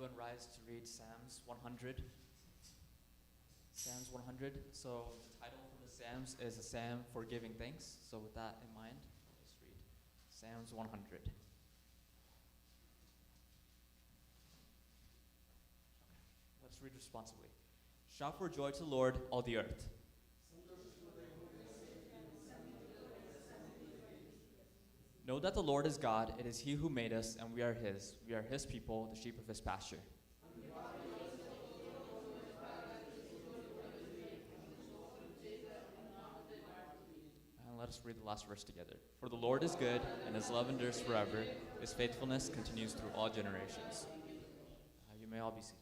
everyone rise to read Psalms 100? Psalms 100. So the title for the Psalms is a psalm for giving thanks. So with that in mind, let's read Psalms 100. Okay. Let's read responsibly. Shout for joy to the Lord, all the earth. Know that the Lord is God. It is He who made us, and we are His. We are His people, the sheep of His pasture. And let us read the last verse together. For the Lord is good, and His love endures forever. His faithfulness continues through all generations. You may all be seated.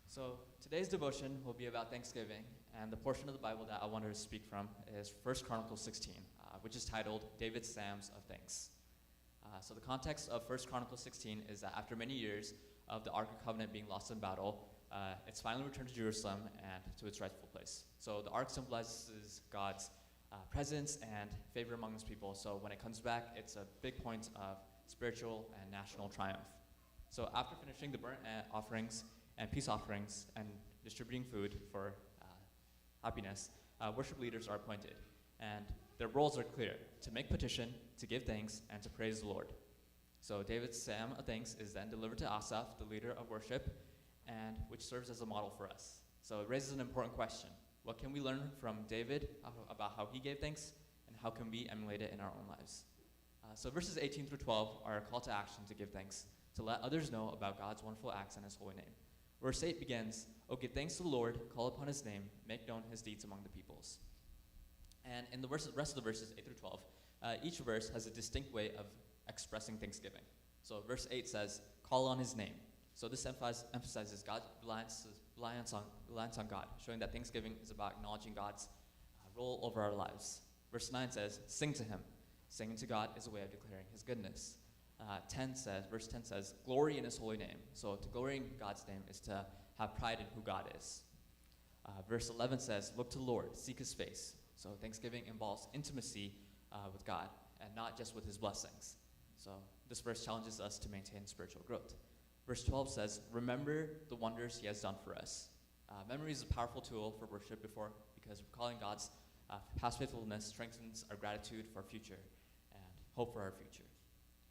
So today's devotion will be about Thanksgiving, and the portion of the Bible that I wanted to speak from is 1 Chronicles 16, which is titled David's Psalms of Thanks. So the context of 1 Chronicles 16 is that after many years of the Ark of Covenant being lost in battle, it's finally returned to Jerusalem and to its rightful place. So the Ark symbolizes God's presence and favor among His people. So when it comes back, it's a big point of spiritual and national triumph. So after finishing the burnt offerings and peace offerings and distributing food for happiness, worship leaders are appointed. And their roles are clear: to make petition, to give thanks, and to praise the Lord. So David's psalm of thanks is then delivered to Asaph, the leader of worship, and which serves as a model for us. So it raises an important question. What can we learn from David about how he gave thanks, and how can we emulate it in our own lives? So verses 18 through 12 are a call to action to give thanks, to let others know about God's wonderful acts and His holy name. Verse 8 begins, "Oh, give thanks to the Lord, call upon His name, make known His deeds among the peoples." And in the rest of the verses, 8 through 12, each verse has a distinct way of expressing thanksgiving. So verse 8 says, "Call on His name." So this emphasizes God's reliance on God, showing that Thanksgiving is about acknowledging God's role over our lives. Verse 9 says, "Sing to Him." Singing to God is a way of declaring His goodness. Verse 10 says, "Glory in His holy name." So to glory in God's name is to have pride in who God is. Verse 11 says, "Look to the Lord, seek His face." So Thanksgiving involves intimacy with God and not just with His blessings. So this verse challenges us to maintain spiritual growth. Verse 12 says, "Remember the wonders He has done for us." Memory is a powerful tool for worship because recalling God's past faithfulness strengthens our gratitude for our future and hope for our future.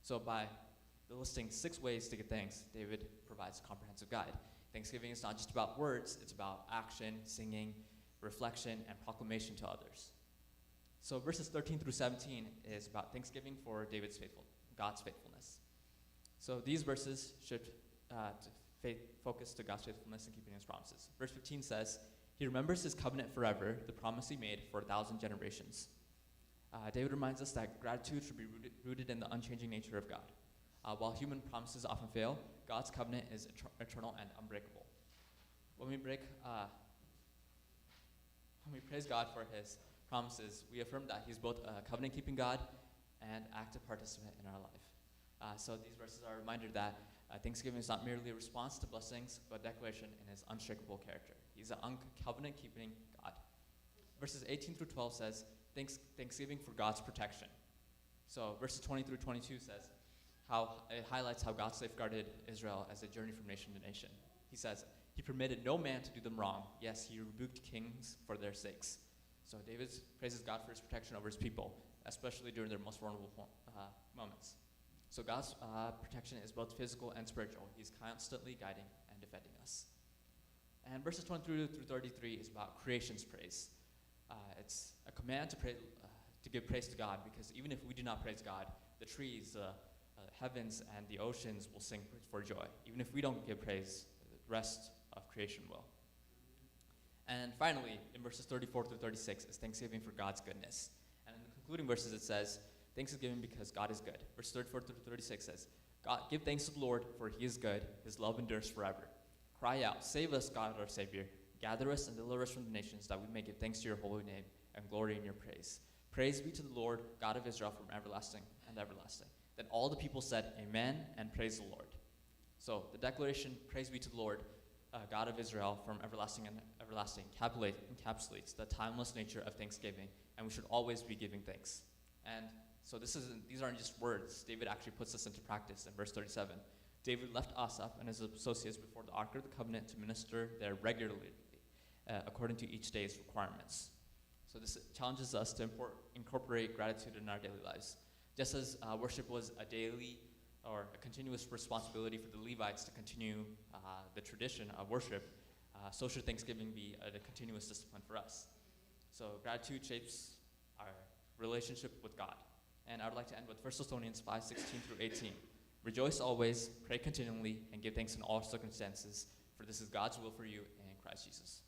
So by listing 6 ways to give thanks, David provides a comprehensive guide. Thanksgiving is not just about words, it's about action, singing, reflection, and proclamation to others. So verses 13 through 17 is about thanksgiving for God's faithfulness. So these verses should focus to God's faithfulness and keeping His promises. Verse 15 says, "He remembers His covenant forever, the promise He made for 1,000 generations." David reminds us that gratitude should be rooted in the unchanging nature of God. While human promises often fail, God's covenant is eternal and unbreakable. When we praise God for His promises, we affirm that He's both a covenant-keeping God and active participant in our life. So these verses are a reminder that Thanksgiving is not merely a response to blessings, but a declaration in His unshakable character. He's a covenant-keeping God. Verses 18 through 12 says, Thanksgiving for God's protection. So verses 20 through 22 says how it highlights how God safeguarded Israel as they journeyed from nation to nation. He says, "He permitted no man to do them wrong. Yes, He rebuked kings for their sakes." So David praises God for His protection over His people, especially during their most vulnerable moments. So God's protection is both physical and spiritual. He's constantly guiding and defending us. And verses 23 through 33 is about creation's praise. It's a command to give praise to God, because even if we do not praise God, the trees, the heavens, and the oceans will sing for joy. Even if we don't give praise, the rest of creation will. And finally, in verses 34 through 36 is thanksgiving for God's goodness. And in the concluding verses it says, "Thanksgiving because God is good." Verse 34 through 36 says, "Give thanks to the Lord, for He is good. His love endures forever. Cry out, save us, God our Savior. Gather us and deliver us from the nations, that we may give thanks to Your holy name and glory in Your praise. Praise be to the Lord, God of Israel, from everlasting and everlasting." Then all the people said, "Amen," and praise the Lord. So the declaration, "Praise be to the Lord, God of Israel, from everlasting and everlasting," encapsulates the timeless nature of Thanksgiving, and we should always be giving thanks. And so these aren't just words. David actually puts this into practice in verse 37. David left Asaph and his associates before the Ark of the Covenant to minister there regularly, according to each day's requirements. So this challenges us to incorporate gratitude in our daily lives. Just as worship was a daily or a continuous responsibility for the Levites to continue the tradition of worship, so should Thanksgiving be a continuous discipline for us. So gratitude shapes our relationship with God. And I would like to end with 1 Thessalonians 5:16 through 18. Rejoice always, pray continually, and give thanks in all circumstances, for this is God's will for you in Christ Jesus.